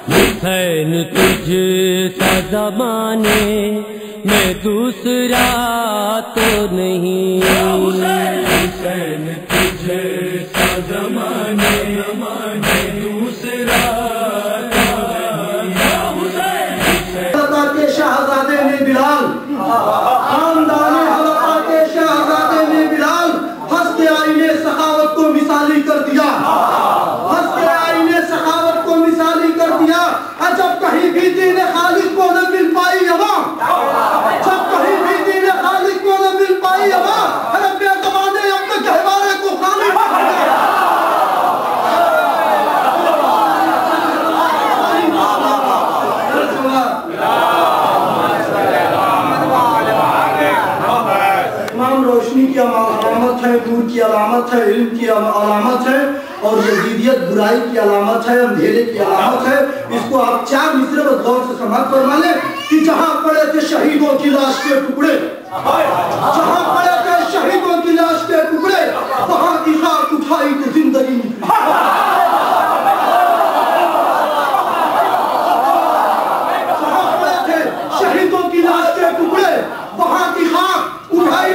हुसैन तुझसा ज़माने में दूसरा तो नहीं, हुसैन तुझसा ज़माने में दूसरा के शहजादे ने बिलाल, खानदाने हलका के शहजादे ने बिलाल, हंसते आईने सखावत को मिसाली कर दिया, हंसते आईने सखावत को मिसाली कर दिया। जब कहीं भी दीन खालिद को न मिल पाई हवा, जब कहीं भी दीन खालिद को न मिल पाई हवा, अरे बेज़बाने अपने गहवारे को खाली कर दिया। रोशनी की अलामत है, नूर की अलामत है, इल्म की अलामत है, और यजीदियत बुराई की अलामत है, अंधेरे की अलामत है। इसको आप 4 मिसरे में गौर से समाप्त फरमा लें कि जहां पड़े थे शहीदों की लाश के टुकड़े, जहां पड़े थे शहीदों की लाश के टुकड़े, वहां की खाक उठाई तो जिंदगी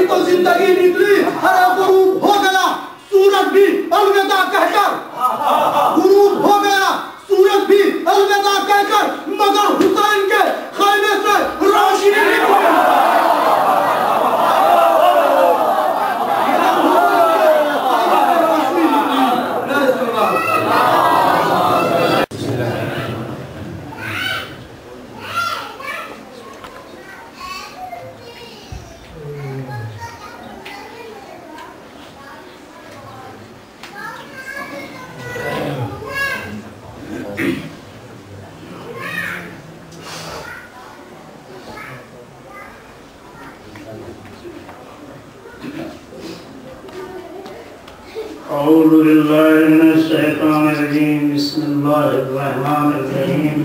तो जिंदगी निकली। अरे गुरूब हो गया सूरज भी अलविदा कहकर, गुरूब हो गया सूरज भी अलविदा कहकर, मगर हुसैन के खैमे से रोशनी निकली। औज़ु बिल्लाहि मिनश शैतानिर रजीम, बिस्मिल्लाहिर रहमानिर रहीम,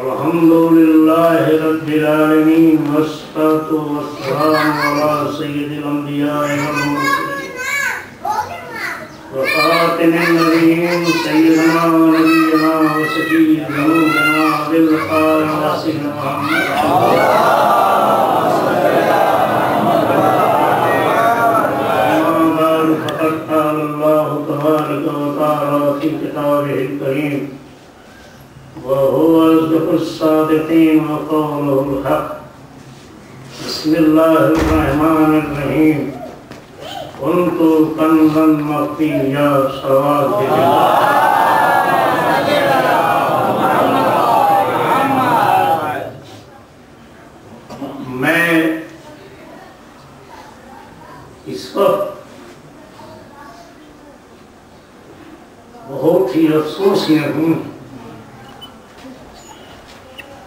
अल्हम्दुलिल्लाहि रब्बिल आलमीन, वस्सलातु वस्सलामु अला सय्यिदिल अंबिया'i वल मुरसलीन व खातिमिन नबिय्यीन सय्यिदिना व नबिyyina व शफी'i ज़ुनूबिना बिल क़ाइम रसूल मुहम्मद। बिस्मिल्लाहिर्रहमानिर्रहीम, कुन्तु कंज़न मख़फ़िय्या सवादिल्ला। मैं इस वक्त बहुत ही अफसोस में हूँ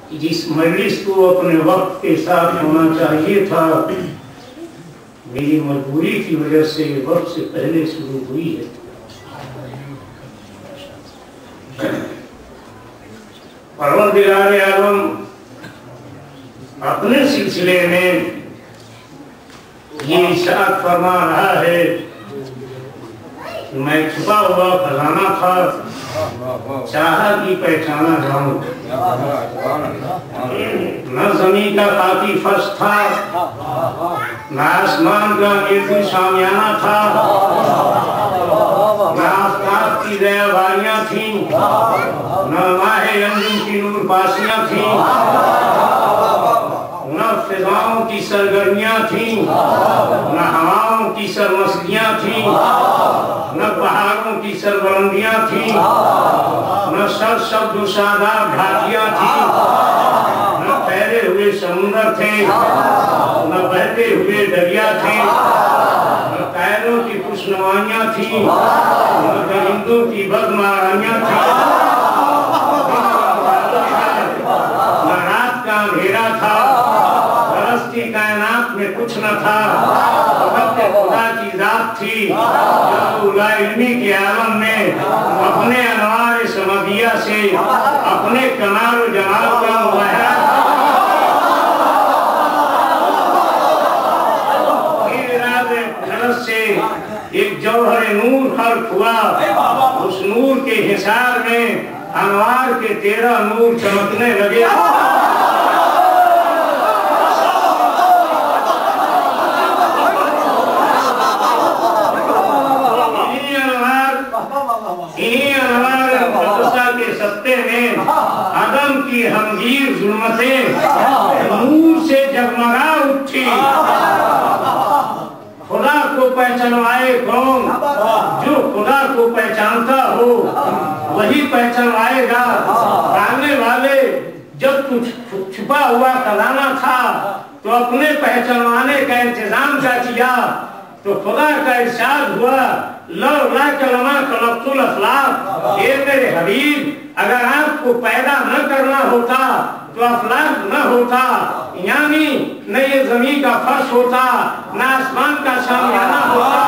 कि जिस मजलिस को अपने वक्त के साथ होना चाहिए था, मेरी मजबूरी की वजह से वक्त से पहले शुरू हुई है। परवरदिगार आलम अपने सिलसिले में ये इरशाद फरमा रहा है कि मैं छुपा हुआ खजाना था, चाहा कि पहचाना जाऊं। न जमीन का काफी फर्श था, न आसमान का एक शामियाना था, न आफताब की दयावारियां थी, न माहे अंजुम की नूर पासियां थी, न फिजाओं की सरगर्मियां थी, न हवाओं की सरमस्तियां थी, न पहाड़ों की सरबुलंदियां थी, न शब्द शादाब घाटियां थी, न तैरे हुए समुद्र थे, न बहते हुए दरिया थे, न पैरों की खुशनुमाइयां थी, न दरिंदों की बदमारानियां थी, न रात का अंधेरा था, की कायनात में कुछ न था, खुदा की जात थी जो इल्मी के आलम में अपने अनवार समदिया से अपने कमाल जमाल का मुज़ाहरा धरस से एक जौहर नूर खल्क हुआ। उस नूर के हिसार में अनवार के 13 नूर चमकने लगे। इन्हीं अनवार के सत्ते में आदम की हमगीर जुल्मतें नूर से जगमगा उठी। खुदा को पहचानवाए कौन? जो खुदा को पहचानता हो वही पहचानवाएगा। आने वाले जब कुछ छुपा हुआ खजाना था तो अपने पहचानवाने का इंतजाम क्या किया? तो खुदा का इरशाद हुआ, ये मेरे हबीब, अगर आपको पैदा न करना होता तो अफलाक न होता, यानी न ये जमीन का फर्श होता, न आसमान का शामियाना होता,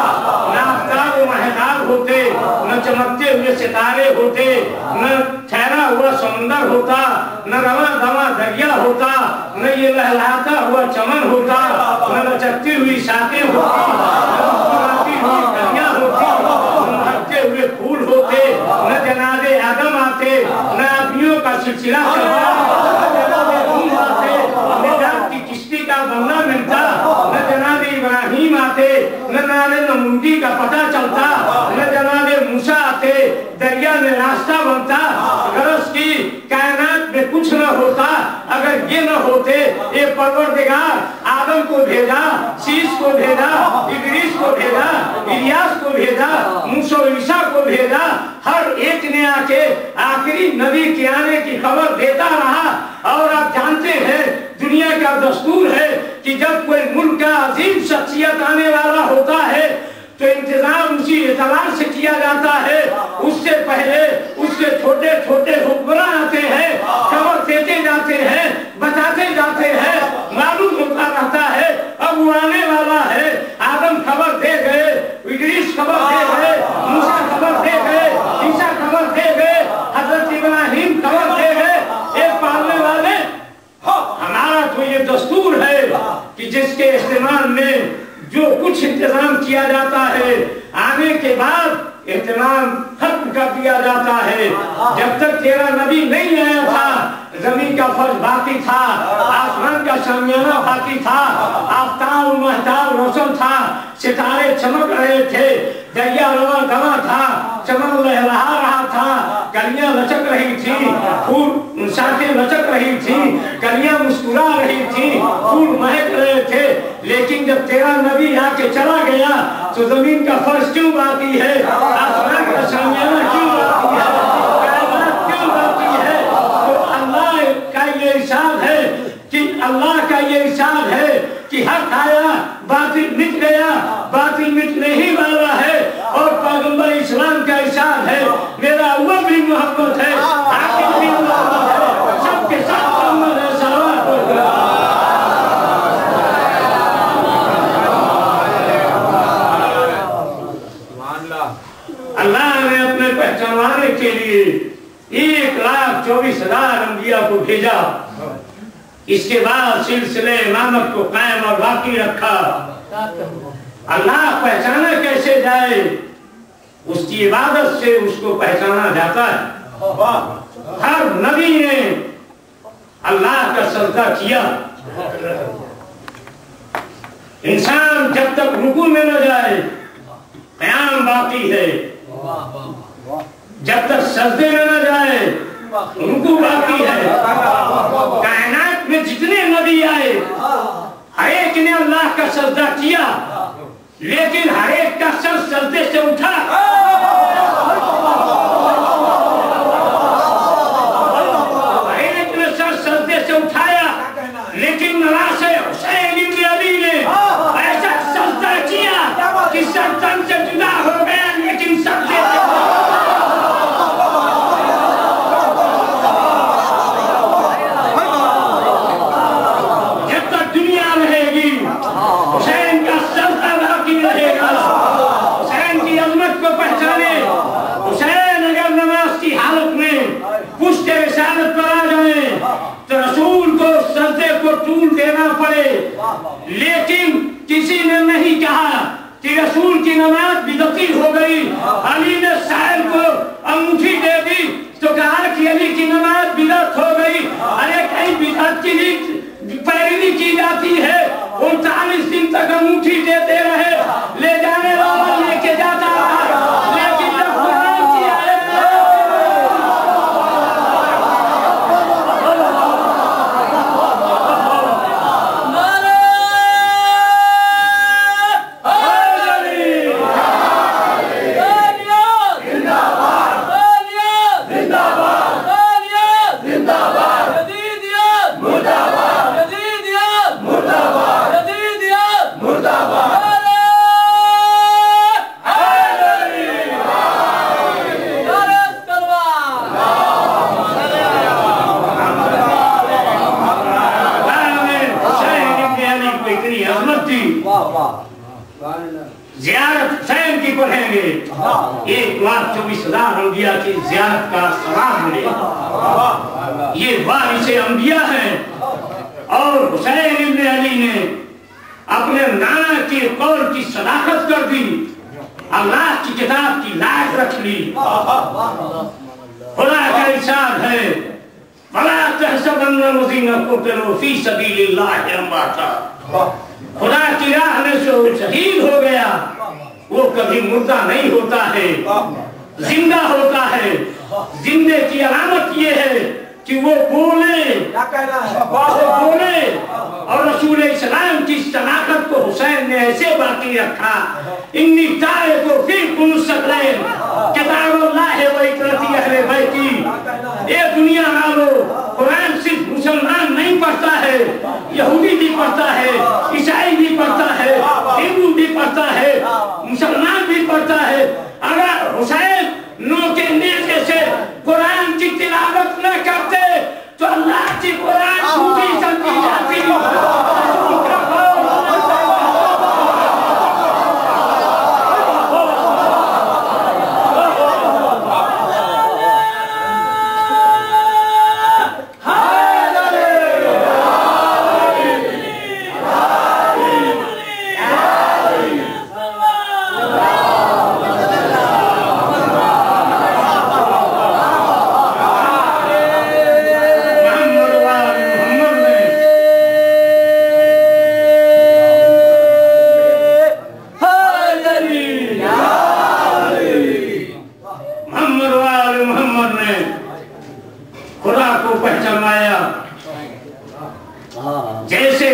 न आफ्ताब व महताब होते, न चमकते हुए सितारे होते, न ठहरा हुआ समुंदर होता, न रवा दवा दरिया होता, न ये लहलाता हुआ चमन होता, न लचकती हुई शाखें होती, हुए फूल होते, न जनादे आदम आते, न आदमियों का सिलसिला चलता, न किश्ती का बनना मिलता, न जनादे इब्राहिम आते, न नाले नमूदी का पता चलता, न जनादे मूसा आते, दरिया में रास्ता बनता। गरज की कायनात में कुछ न होता अगर ये न होते। ये परवरदिगार आदम को भेजा, शीश को भेजा, इदरीस को भेजा, इलियास को भेजा, मूसा ईसा को भेजा। हर एक ने आके आखिरी नबी के आने की खबर देता रहा। और आप जानते हैं दुनिया का दस्तूर है कि जब कोई मुल्क का अजीम शख्सियत आने वाला होता है तो इंतजाम उसी एतबार से किया जाता है। उससे पहले उसके छोटे छोटे हुक्मरान आते हैं, खबर देते जाते हैं, बताते जाते हैं, मालूम होता रहता है अब वो आने वाला है। आदम खबर दे गए, इदरीस खबर दे गए, मूसा खबर दे गए, ईसा खबर दे गए, हजरत इब्राहिम खबर दे गए। एक पालने वाले हमारा तो ये दस्तूर है कि जिसके इस्तेमाल में जो कुछ इंतजाम किया जाता है आने के बाद इंतजाम खत्म कर दिया जाता है। जब तक तेरा नबी नहीं आया था जमीन का फर्श बाकी था, आसमान का शामियाना बाकी था, आफ्ताब महताब रोशन था, सितारे चमक रहे थे, दरिया रवा दवा था, चमन लहरा रहा था, कलियां लचक रही थी, फूल शाखें लचक रही थी, कलियां मुस्कुरा रही थी, फूल महक रहे थे। लेकिन जब तेरा नबी आके चला गया तो जमीन का फर्श क्यों बाकी है, आसमान का शामियाना क्यों बाकी है, कायनात क्यों बाकी है? तो अल्लाह का ये इरशाद है कि अल्लाह का ये इरशाद है कि हक आया, बातिल मिट गया, बातिल मिटने ही वाला है। और पैगंबर इस्लाम का इरशाद है, मेरा अव्वल भी मोहब्बत है, आखिर भी मोहब्बत है, सबके साथ मोहम्मद है सल्लल्लाहु। अल्लाह ने अपने पहचानवाने के लिए 1,24,000 अंबिया को भेजा। इसके बाद सिलसिले इमामत को कायम और बाकी रखा। अल्लाह पहचाना कैसे जाए? उसकी इबादत से उसको पहचाना जाता है। हर नबी ने अल्लाह का सजदा किया। इंसान जब तक रुकू में न जाए क़याम बाकी है, जब तक सजदे में न जाए रुकू बाकी है। कायनात में जितने नबी आए हर एक ने अल्लाह का सजदा किया, लेकिन हर एक का सर सजदे से उठा। हर एक ने सर सजदे से उठाया, लेकिन नवासे हुसैन इब्न अली ने ऐसा सजदा किया कि सर तन से जुदा हो गया, लेकिन सजदे टूल देना पड़े। लेकिन किसी ने नहीं कहा कि रसूल की नमाज बिदअती हो गई। अली ने साहिब को अंगूठी दे दी तो कहा कि अली की नमाज बिदअत हो गई। अरे कहीं बिदअत की पैरवी की जाती है। 39 दिन तक अंगूठी देते रहे, ले जाने वाला लेके जाता रहा, लेकिन जब कुरान की आयत ज़ियारत हुसैन की पढ़ेंगे, 1,24,000 अंबिया की ज़ियारत का सवाब मिलेगा। ये वारिसे अंबिया हैं। और हुसैन इब्न अली ने अपने नाना के कौल की सदाकत कर दी, अल्लाह की किताब की लाज रख ली। खुदा का इरशाद है, वला तहसबन्ना लज़ीना क़ुतिलू फ़ी सबीलिल्लाहि अमवाता। खुदा की राह में जो शहीद हो गया वो कभी मुर्दा नहीं होता है, जिंदा होता है। जिंदे की अलामत ये है कि वो बोले, और रसूल इस्लाम की सदाकत को हुसैन ने ऐसे बाकी रखा, इन्नी तारे को फिर कुनुसकलैन किताबुल्लाह व इकरती अहले बैती। ये दुनिया वालों, कुरान सिर्फ मुसलमान नहीं पढ़ता है, यहूदी भी पढ़ता है, ईसाई भी पढ़ता है, हिंदू भी पढ़ता है, मुसलमान भी पढ़ता है। अगर हुसैन नो के नेज़े से कुरान की तिलावत न करते तो अल्लाह की कुरान झूठी समझी जाती। जैसे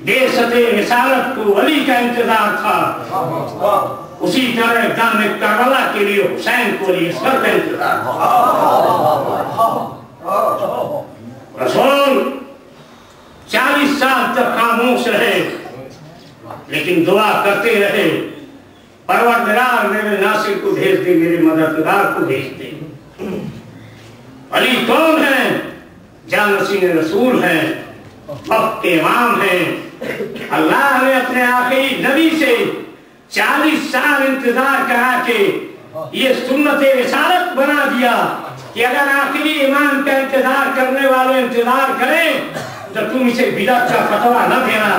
बेसते रिसालत को अली का इंतजार था, उसी तरह दाम करबला के लिए हुसैन को अली असगर का इंतजार था। रसूल 40 साल तक खामोश रहे, लेकिन दुआ करते रहे, परवरदिगार मेरे नासिर को भेज दे, मेरे मददगार को भेज दे। अली कौन है? जानसीन रसूल हैं, वक्त के इमाम हैं। अल्लाह ने अपने आखिरी नबी से 40 साल इंतजार करा के ये सुन्नत रिसालत बना दिया कि अगर आखिरी इमाम का इंतजार करने वाले इंतजार करें तो तुम इसे बिदअत का फतवा न देना।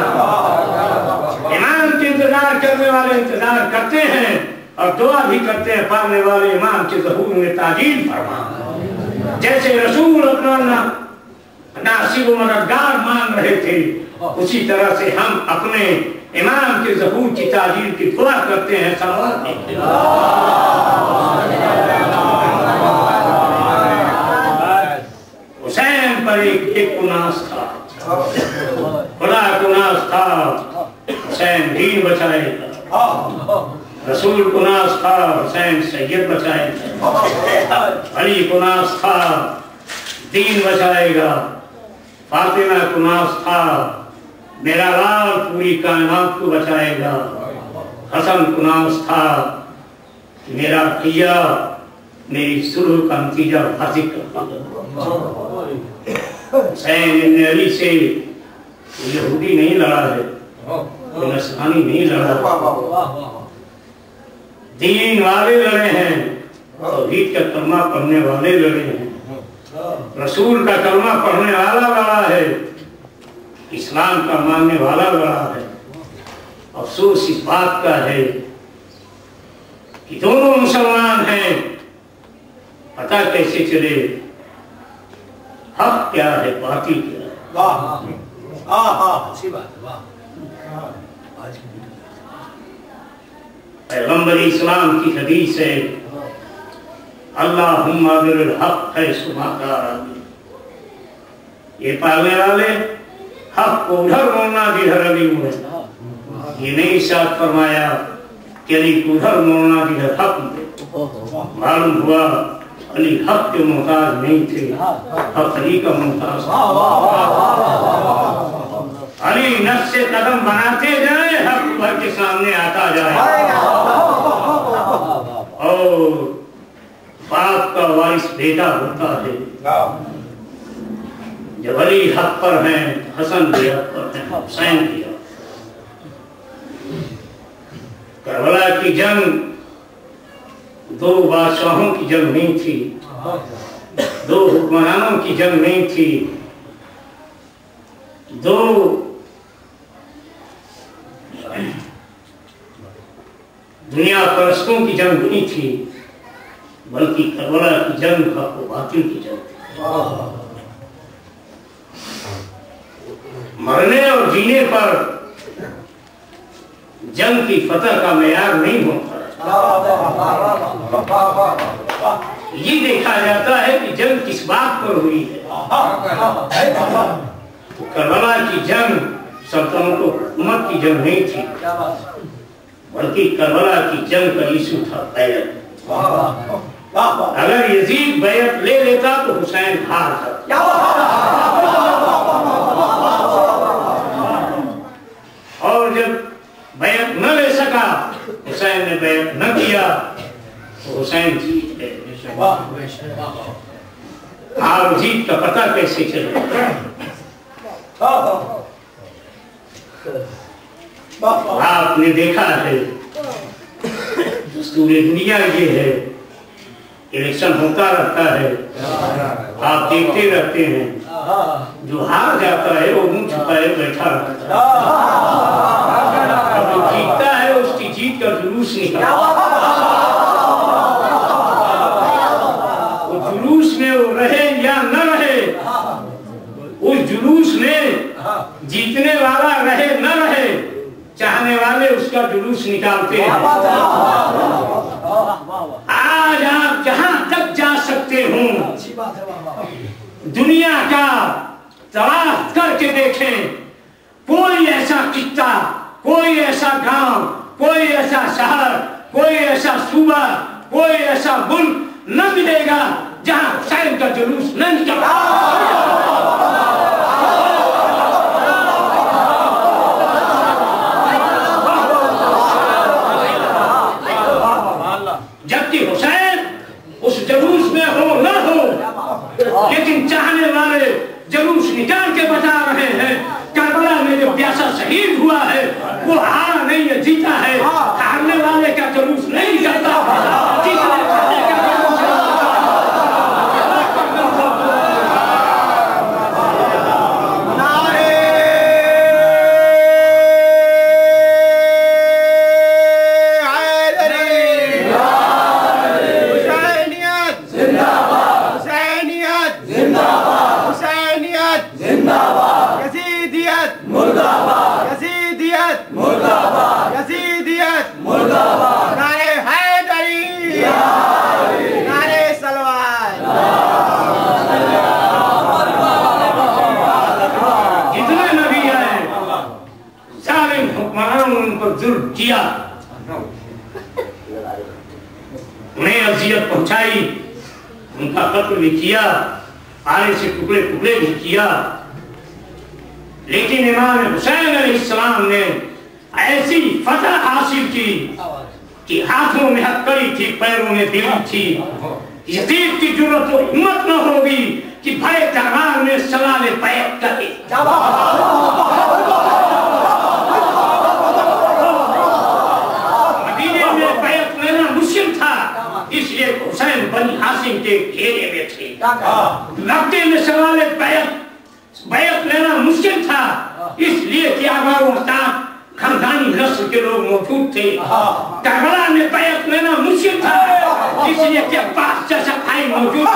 इमाम के इंतजार करने वाले इंतजार करते हैं और दुआ भी करते हैं, पाने वाले इमाम के ज़हूर में ताजील फरमा। जैसे रसूल अपना नासिर मददगार मान रहे थे, उसी तरह से हम अपने इमाम के ज़हूर की ताजील की दुआ करते हैं। हुसैन पर एक कुनास था, खुदा कुनास था, हुसैन दीन बचाएगा। रसूल कुनास था, हुसैन सैयद बचाएगा। अली कुनास था, दीन बचाएगा। फातिमा कुनास था, मेरा लाल पूरी कायनात को बचाएगा। हसन कुनास था, मेरा किया मेरी सुलह का नतीजा हासिल करता। हुसैन इब्न अली से यहूदी नहीं लड़ा है, नसरानी नहीं लड़ा, दीन वाले लड़े हैं, तौहीद का कलमा पढ़ने वाले लड़े हैं, रसूल का कलमा पढ़ने वाला लड़ा है, इस्लाम का मानने वाला लड़ा है। अफसोस इस बात का है कि दोनों मुसलमान हैं, पता कैसे चले हक क्या है बातिल क्या है। अच्छी बात है, वाह। पैगंबर इस्लाम की हदीस है, अल्लाहुम्मा बिल हक है सुमाका। ये पालने वाले हक को उधर मोड़ना जिधर अली हुए, ये नहीं इरशाद फरमाया कि अली को उधर मोड़ना जिधर हक हुए। मालूम हुआ अली हक के मोहताज नहीं थे, हक अली का मोहताज। अली नफ्स से कदम बनाते जाए, हक भर के सामने आता जाए। और बाप का वारिस बेटा होता है। जब अली हक पर हैं, हसन भी हक पर हैं, हुसैन भी हक। करबला की जंग दो बादशाहों की जंग नहीं थी, दो हुक्मरानों की जंग नहीं थी, दो दुनिया परस्तों की जंग नहीं थी, बल्कि करबला की जंग हक व बातिल की जंग थी। मरने और जीने पर जंग की फतह का मेयार नहीं होता। ये देखा जाता है कि जंग किस बात पर हुई है। करबला की जंग सल्तनत और हुकूमत की जंग नहीं थी, बल्कि करबला की जंग का इशू था बैत। अगर यजीद बैत ले लेता तो हुसैन हार था। और जब बैत न ले सका, हुसैन ने बैत न किया, तो हुसैन जीत गए। हार जीत का पता कैसे चले? आपने देखा है, दस्तूर दुनिया ये है, इलेक्शन होता रहता है, आप देखते रहते हैं, जो हार जाता है वो मुंह छुपाए बैठा रहता है, जो जीतता है उसकी जीत का जुलूस निकालता है। वो जुलूस में वो रहे या न रहे, उस जुलूस में जीतने वाला रहे न रहे, चाहने वाले उसका जुलूस निकालते हैं। आज आप जहां तक जा सकते हो दुनिया का तलाश करके देखें, कोई ऐसा किस्सा, कोई ऐसा गांव, कोई ऐसा शहर, कोई ऐसा सूबा, कोई ऐसा मुल्क न मिलेगा जहां हुसैन का जुलूस न निकला। जबकि हुसैन उस जुलूस में हो न हो, लेकिन चाहने वाले जुलूस निकाल के बता रहे हैं। करबला में जो प्यासा शहीद हुआ है वो हारा नहीं है, जीता है। हारने वाले का जुलूस नहीं करता, जीतने वाले का जुलूस किया, उन्हें अज़ियत पहुंचाई, उनका कत्ल भी किया, आने से टुकड़े टुकड़े भी किया। लेकिन इमाम हुसैन अलैहिस्सलाम ने ऐसी फतह हासिल की कि हाथों में हथकड़ी थी, पैरों में दिल थी। यजीद की जुर्रत और हिम्मत न होगी कि भय तलवार में सलाले बैत करे। इसलिए हुसैन बनी हासिम के घेरे में थे। मक्के में सवाले बैत लेना मुश्किल था, इसलिए कि आबाद खानदानी नस्ल के लोग मौजूद थे। करबला में बैत लेना मुश्किल था, इसलिए कि अब्बास जैसा भाई मौजूद था।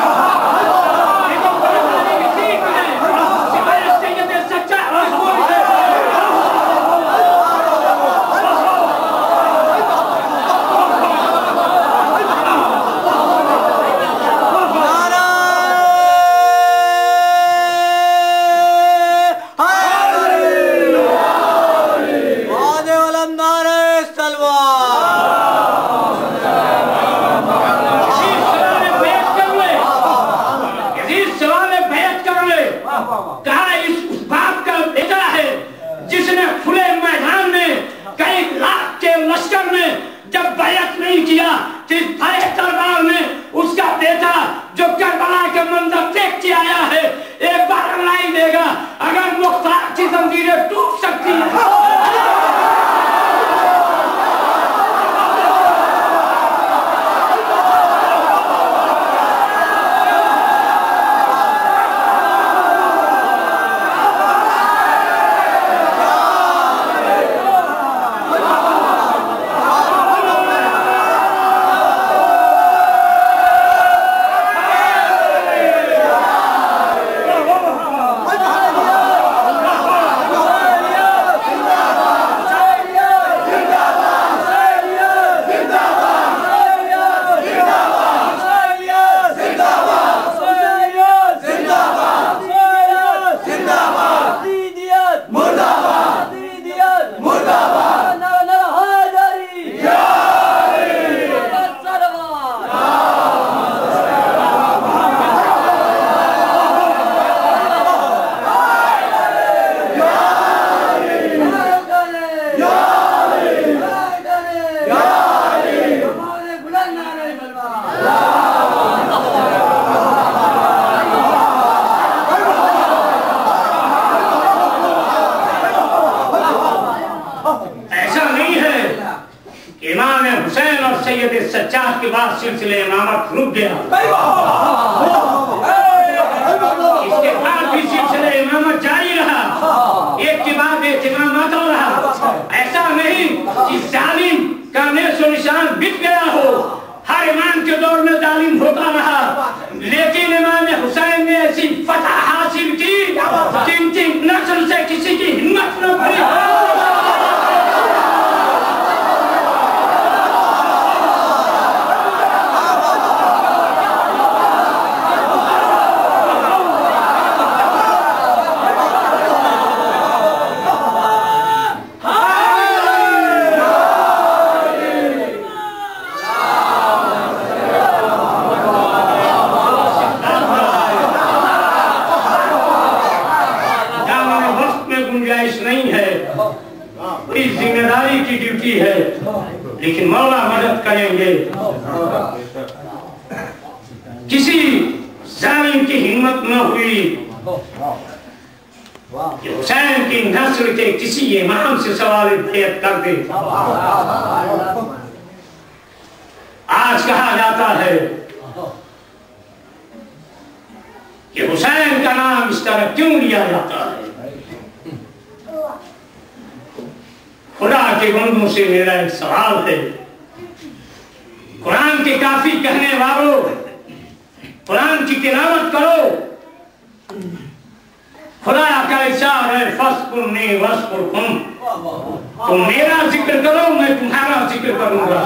दरबार में उसका बेटा जो करबला के मंजर देख के आया है, एक बार नहीं देगा। अगर मुख्तार की जंजीरें टूट सकती है, सच्चाई के बाद सिलसिले इमामत रुक गया। इसके बाद भी सिलसिले इमामत जारी रहा, एक के बाद एक इमाम आता रहा। ऐसा नहीं कि जालिम का नेशो निशान बिक गया हो, हर इमाम के दौर में जालिम होता रहा, लेकिन इमाम हुसैन ने ऐसी फतह हासिल की जिनकी नस्ल से किसी की हिम्मत न भरी। जिम्मेदारी की ड्यूटी है, लेकिन मौला मदद करेंगे। किसी जालिम की हिम्मत न हुई कि हुसैन की नस्ल के किसी इमाम से सवाल बैत कर दे। आज कहा जाता है कि हुसैन का नाम इस तरह क्यों लिया जाता है। खुदा के बंदों से मेरा एक सवाल है, कुरान के काफी कहने वालों, कुरान की तिलावत करो। खुदा का इशारा है, फस्कुरनी वस्कुरकुम, तुम मेरा जिक्र करो मैं तुम्हारा जिक्र करूंगा।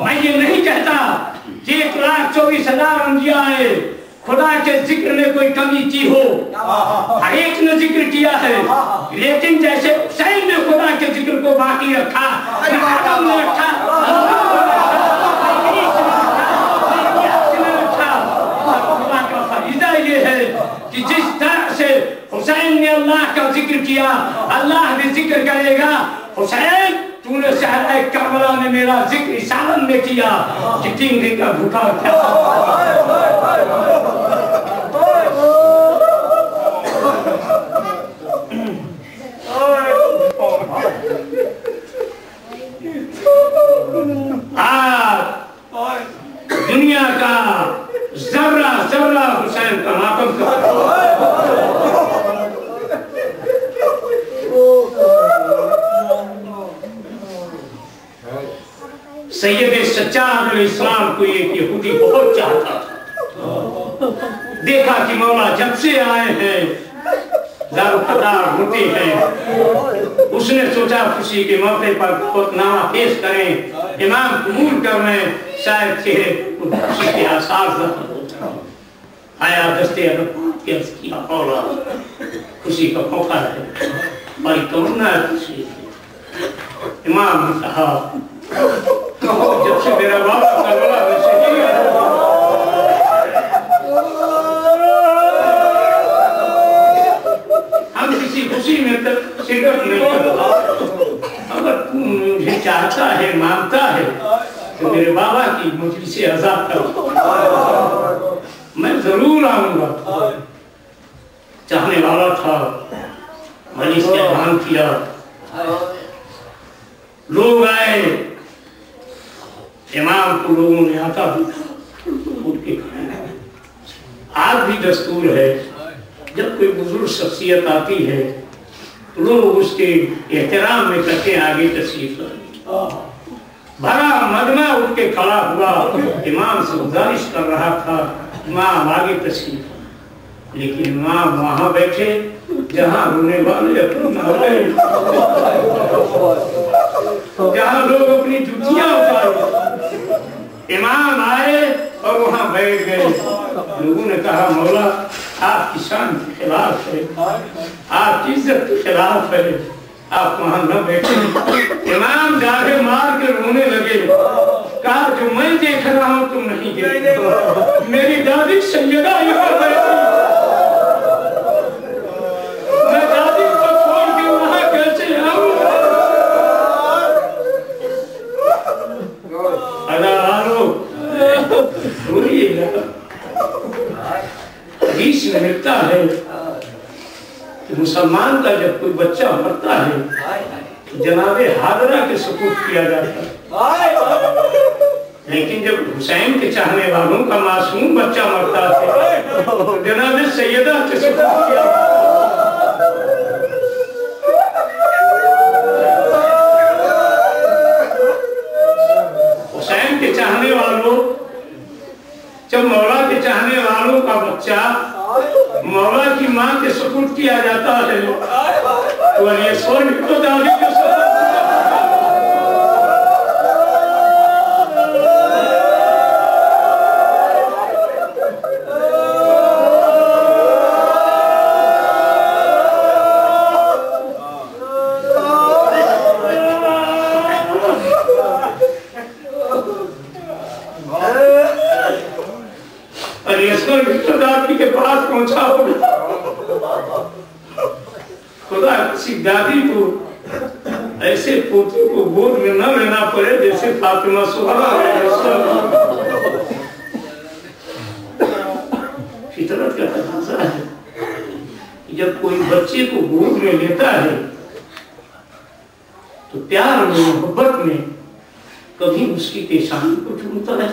मैं ये नहीं कहता कि 1,24,000 अंबिया है, खुदा के जिक्र में कोई कमी की हो, हर एक ने जिक्र किया है, लेकिन जैसे हुसैन ने खुदा के जिक्र को बाकी रखा, आदम ने रखा, खुदा का फरीदा ये है कि जिस तरह से हुसैन ने अल्लाह का जिक्र किया, अल्लाह भी जिक्र करेगा। हुसैन तूने सहरा करबला में मेरा जिक्र इशारत में किया कि 3 दिन का भूखा था। दुनिया का जर्रा जर्रा हुसैन का मातम कर सैयद सज्जाद अलैहिस्सलाम को एक यहूदी बहुत चाहता था। देखा कि मौला जब से आए हैं दारुकदार होते हैं। उसने सोचा खुशी के मौके पर खुतनामा पेश करें, इमाम कबूल कर लें, शायद चेहरे खुशी के आसार आया। दस्ते किया मौला खुशी का मौका है, बड़ी तमन्ना खुशी। इमाम ने कहा जब से मेरा बाबा करबला में शहीद हम किसी खुशी में तक शिरकत नहीं करते। अगर तू मुझे चाहता है, मानता है, तो मेरे बाबा की मुझे से आजाद करो, मैं जरूर आऊंगा। चाहने वाला था, मजलिस का ऐलान किया, लोग आए, इमाम को लोगों ने आता भी आज भी दस्तूर है, जब कोई बुजुर्ग शख्सियत आती है तो लोग उसके एहतराम में कहते हैं आगे तशरीफ भरा मदना उठ के खड़ा हुआ, इमाम से गुजारिश कर रहा था इमाम आगे तशरीफ, लेकिन इमाम वहां बैठे जहां रोने वाले जहां लोग अपनी जुतियां उतारे, इमाम आए और वहां बैठ गए। लोगों ने कहा मौला आपकी शान के खिलाफ है, आपकी इज्जत के खिलाफ है, आप वहां न बैठे। इमाम जाके मार के रोने लगे, कहा जो मैं देख रहा हूं तुम नहीं देख, मेरी दादी सैयदा यहाँ बैठी, मैं दादी को छोड़ के वहां कैसे आऊं? हदीस में मिलता है कि मुसलमान का जब कोई बच्चा मरता है तो जनाबे हाजरा के सुपुर्द किया जाता है, लेकिन जब हुसैन के चाहने वालों का मासूम बच्चा मरता है तो जनाबे सैयदा के सुपुर्द किया जाता है। हुसैन के चाहने वालों, जब मौला के चाहने वालों का बच्चा मौला की मां के सुपुर्द किया जाता है तो ये स्वर्ग तो दादी के सुपुर्द। के पास पहुंचा होगा, खुदा किसी दादी को ऐसे पोती को गोद में न लेना पड़े जैसे फातिमा सुहरा फितरत का तकाजा है। जब कोई बच्चे को गोद में लेता है तो प्यार में, मोहब्बत में कभी उसकी पेशानी को चूमता है,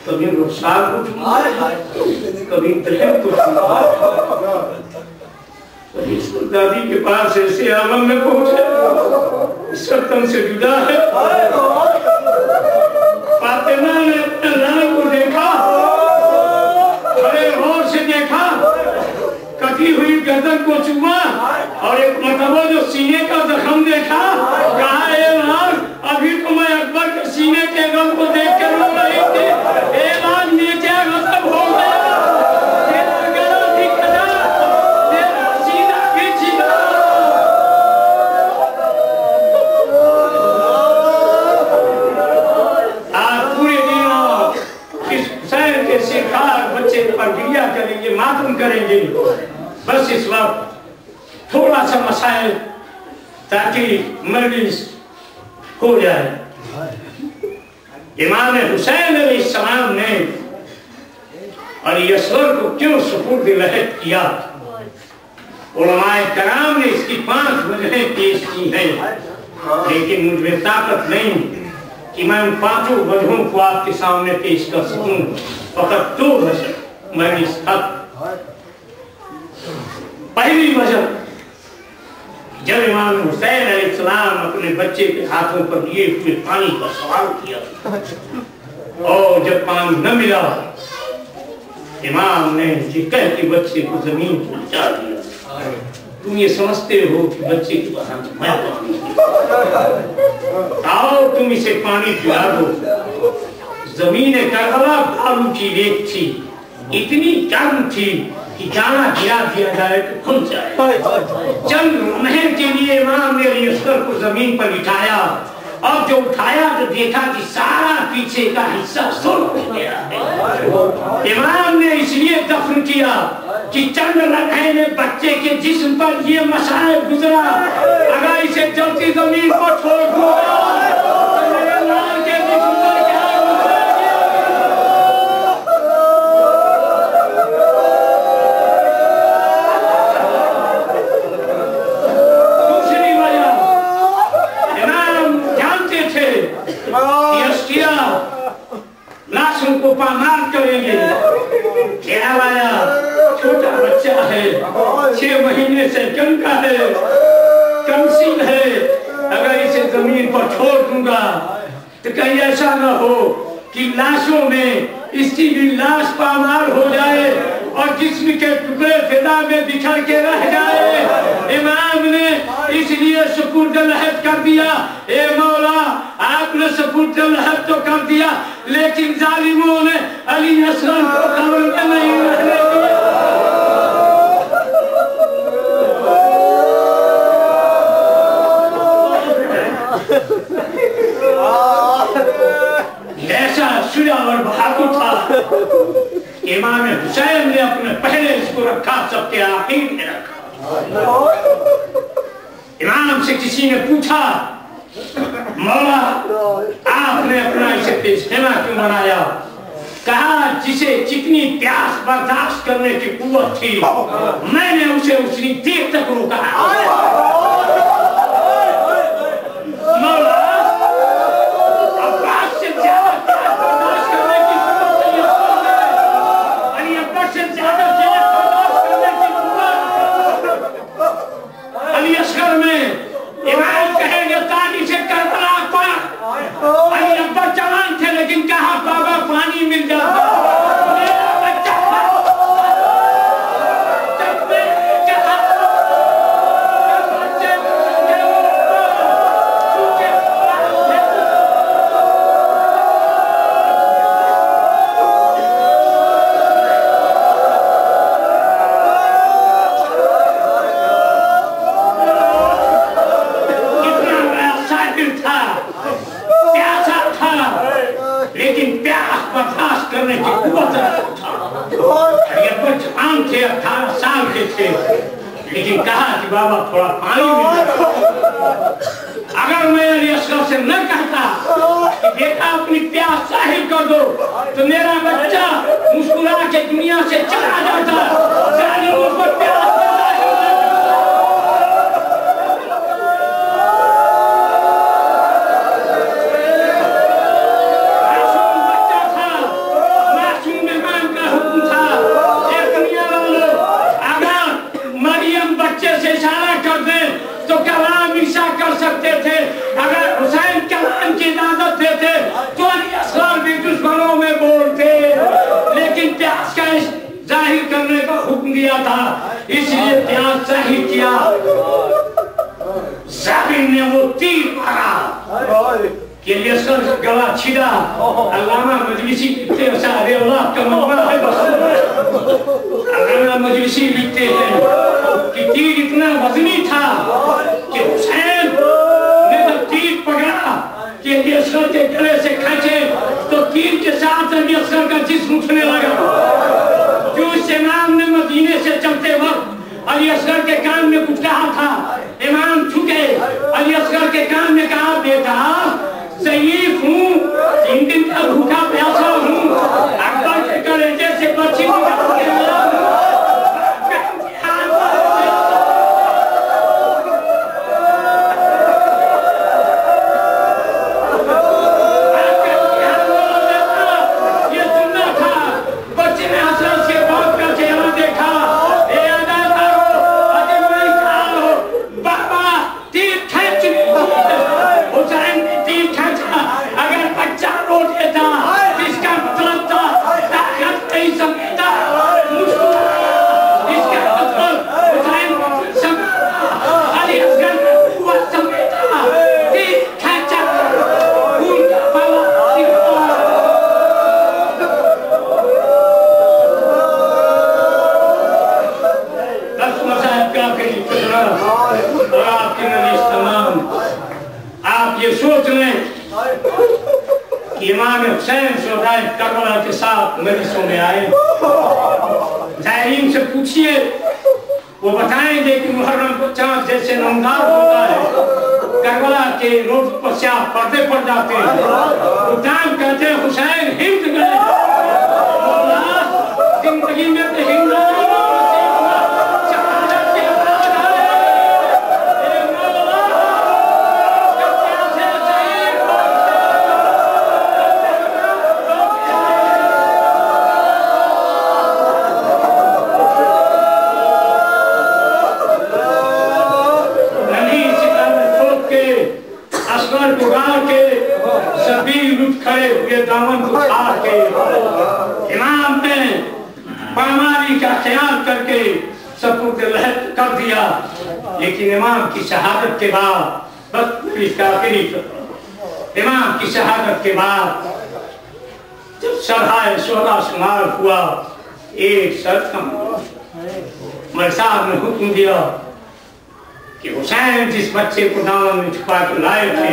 कभी रुखसार को चूमता है, कभी दहन को चूमता है। दादी के पास ऐसे आलम में पहुंचे इस वतन से जुदा है। फातिमा ने अपने लाल को देखा, बड़े गौर से देखा, कटी हुई गर्दन को चूमा और एक मरतबा जो सीने का जख्म देखा, कहा ए लाल अभी तो मैं अकबर के सीने के गम को देख कर रो रही थी, ए लाल नीचे गजब हो गया, तेरा गला भी कटा, तेरा सीना भी छिला। आज पूरे दिन इस हुसैन के शिकार बच्चे पर गिरिया करेंगे, मातम करेंगे। बस इस वक्त थोड़ा सा मसाइल ताकि मजलिस हो जाए। इमाम हुसैन अलैहिस्सलाम ने और यसवर को क्यों सुपुर्द लहद किया, उलमाए कराम ने इसकी 5 वजहें पेश की हैं, लेकिन मुझे ताकत नहीं कि मैं उन 5 वजहों को आपके सामने पेश कर सकूं। फकत 2 वजह मैंने इस तक। पहली वजह, जब इमाम हुसैन अलैहिस्सलाम अपने बच्चे के हाथों पर लिए हुए पानी का सवाल किया और जब पानी न मिला, इमाम ने ये कह के बच्चे को जमीन पर उलटा दिया, तुम ये समझते हो कि बच्चे के पास मैं पानी, आओ तुम इसे पानी पिला दो। जमीन करबला बालू की रेत थी, इतनी गर्म थी कि जाना गिरा दिया जाए तो खुल जाए। चंद लम्हे के लिए इमाम ने असगर को जमीन पर बिठाया और जो उठाया तो देखा कि सारा पीछे का हिस्सा सुर्ख हो गया है। इमाम ने इसलिए दफन किया कि चंद लम्हे में बच्चे के जिस्म पर ये मसाइल गुजरा, अगर इसे जलती जमीन को छोड़ दूंगा तो मेरे लाल के जिस्म पर क्या लाशों को पामार करेंगे। क्या लाया? छोटा बच्चा है, 6 महीने से कम का है, कमसीन है, अगर इसे जमीन पर छोड़ दूंगा तो कहीं ऐसा न हो कि लाशों में इसकी भी लाश पामार हो जाए और जिस्म के टुकड़े फिजा में बिखर के रह जाए। इमाम ने इसलिए सुपुर्द लहद कर दिया, ए मौला आपने सुपुर्द लहद तो कर दिया, लेकिन जालिमों ने अली असगर को कब्र में नहीं रहने दिया। ऐसा शुजा और बहादुर था। इमाम हुसैन ने अपने पहले इसको रखा, सबके आखिर में रखा। इमाम से किसी ने पूछा, मौला आपने अपना इसे पेशेमा क्यों बनाया? कहा जिसे जितनी प्यास बर्दाश्त करने की कुव्वत थी मैंने उसे उतनी देर तक रोका। मौला अब्बास से ज्यादा प्यास बर्दाश्त करने की कुव्वत है, अली अब्बास से ज्यादा प्यास बर्दाश्त करने की कुव्वत अली असगर में। इमाम कहेंगे ताली से करबला पर अली अब्बास जवान थे, लेकिन कहा बाबा पानी मिल जाता। करने की कुव्वत जवान थे, 18 साल के थे, लेकिन कहा कि बाबा थोड़ा पानी मिल जाए। अगर मैं अली असगर से न कहता कि बेटा अपनी प्यास जाहिर कर दो तो मेरा बच्चा मुस्कुरा के दुनिया से चला जाता। जालिमों को प्यास तो कलाम ईसा कर सकते थे। अगर हुसैन कलाम की इजाजत देते तो अली असगर भी दुश्मनों में बोलते, लेकिन प्यास का जाहिर करने का हुक्म दिया था, इसलिए प्यास जाहिर किया। जालिम ने वो तीर मारा कि अली असगर का गला छिदा। अल्लामा मजलिसी लिखते हैं, सारे अल्लाह का मंबा है, अल्लामा मजलिसी लिखते हैं कि तीर इतना वजनी था कि हुसैन ने जब तीर पकड़ा कि अली असगर के गले से खींचे तो तीर के साथ अली असगर का जिस्म उठने लगा। जो इस इमाम ने मदीने से चलते वक्त अली असगर के कान में कुछ कहा था, इमाम झुके, अली असगर के कान में कहा, बेटा ज़ईफ़ हूँ, 3 दिन का भूखा प्यासा हूँ, अकबर के कलेजे से बच्ची निकाल के बाबा आप ये सोच लें कि इमाम हुसैन शोहदाए करबला के साथ मजलिसों में आए। ज़ाहिरीन से पूछिए, वो बताएंगे कि मुहर्रम को चाँद जैसे नमदार होता है, करबला के रोड पर से आप पर्दे पड़ जाते हैं। उदाम कहते हैं हुसैन हिंद गए, जिंदगी में तो हिंद खड़े हुए दामन को उठा के इमाम ने पामारी का ख्याल करके सबको कर दिया। लेकिन इमाम की शहादत के बाद बस इमाम की शहादत के बाद जब सरहाए शोरा शुमार हुआ, एक शर्त मौलवी साहब ने हुक्म दिया कि हुसैन जिस बच्चे को दामन में छुपा के लाए थे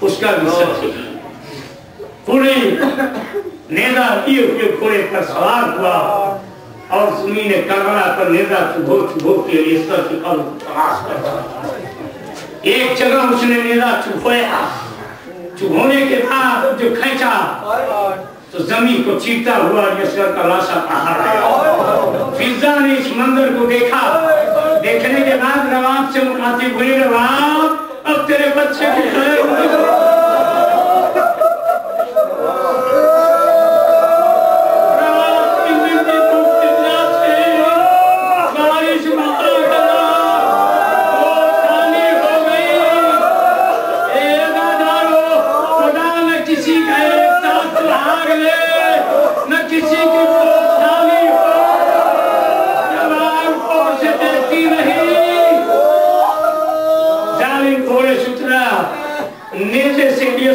उसका भी साथी पूरे नेजा किए हुए घोड़े पर सवार हुआ और ज़मीन करबला पर नेजा चुभो चुभो के लिए की कब्र तलाश करता। एक जगह उसने नेजा चुभोया, चुभोने के बाद जो खींचा तो जमीन को चीरता हुआ यसर का लाशा बाहर आया। फिजा ने इस मंजर को देखा, देखने के बाद नवाब से मुखातिब हुई, नवाब अब तेरे बच्चे की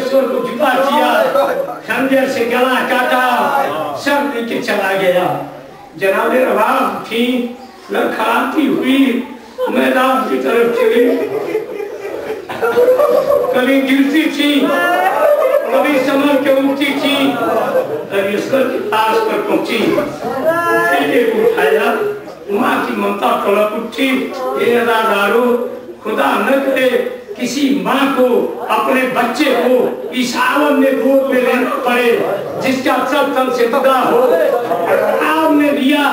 को जुदा किया, खंजर से गला काटा, सब लेके चला गया। जनाबे रवाब थी, लड़खड़ाती हुई मैदान की तरफ चली, कभी गिरती थी, कभी संभल के उठती थी, इसकर के पास पर पहुंची, उठाया, माँ की ममता तड़प उठी। ये अदादारो, खुदा न करे किसी माँ को अपने बच्चे को इस आलम में गोद में लेना पड़े जिसका सब तन से जुदा हो। आपने लिया,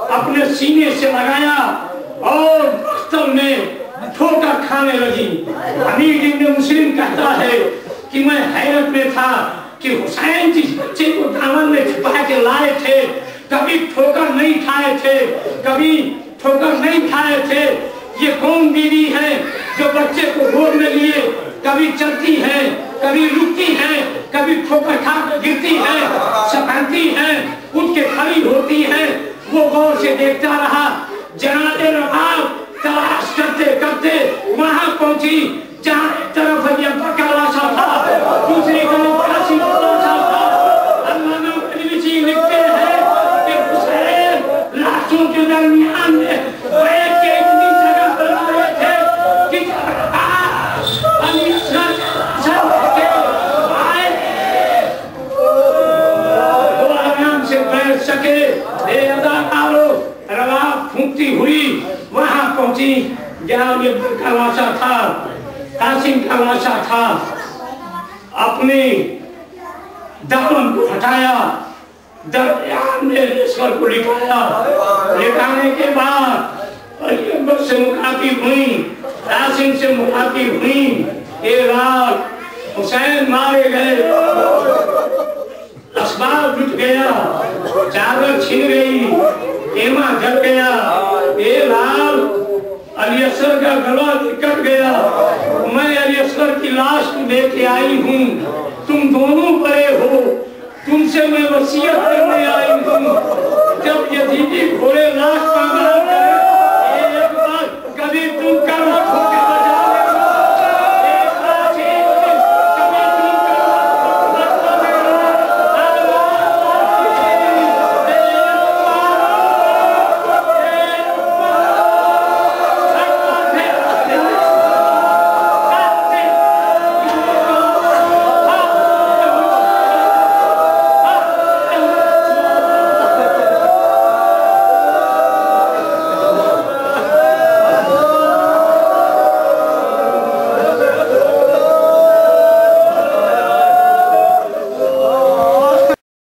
अपने सीने से लगाया और तब में ठोकर खाने लगी। अमीर इब्न मुस्लिम कहता है कि मैं हैरत में था कि हुसैन जिस बच्चे को दामन में छुपा के लाए थे, कभी ठोकर नहीं खाए थे, कभी ठोकर नहीं खाए थे। ये कौन बीवी है जो बच्चे को गोद में लिए कभी चलती है, कभी रुकती है, कभी ठोकर खा गिरती है, सपनती है, उठ के खड़ी होती है। वो गौर से देखता रहा। जनाबे रवाब तलाश करते करते वहां पहुंची जहां एक तरफ अब्बा का लाशा था, दूसरी तरफ कासिम का लाशा था। अल्लामा मजलिसी लिखते हैं कि हुसैन लाशों के दरमियान में बैठ के इतनी जगह बना रहे थे कि सके। रवाब फूंकती हुई वहां पहुंची जहां ये का लाशा था, कासिम का लाशा था। अपने दामन को हटाया, दरमियान में ईश्वर को लिटाया। लिटाने के बाद से मुखातिब हुई, कासिम से मुखातिब हुई। ये रात हुसैन मारे गए, असबाब लुट गया, चादर छीन गई, एमा जल गया। ये लाल अली असगर का गला कट गया। मैं अली असगर की लाश को लेके आई हूँ, तुम दोनों बड़े हो, तुमसे मैं वसीयत करने आई हूँ। जब यजीदी घोड़े लाश मांगा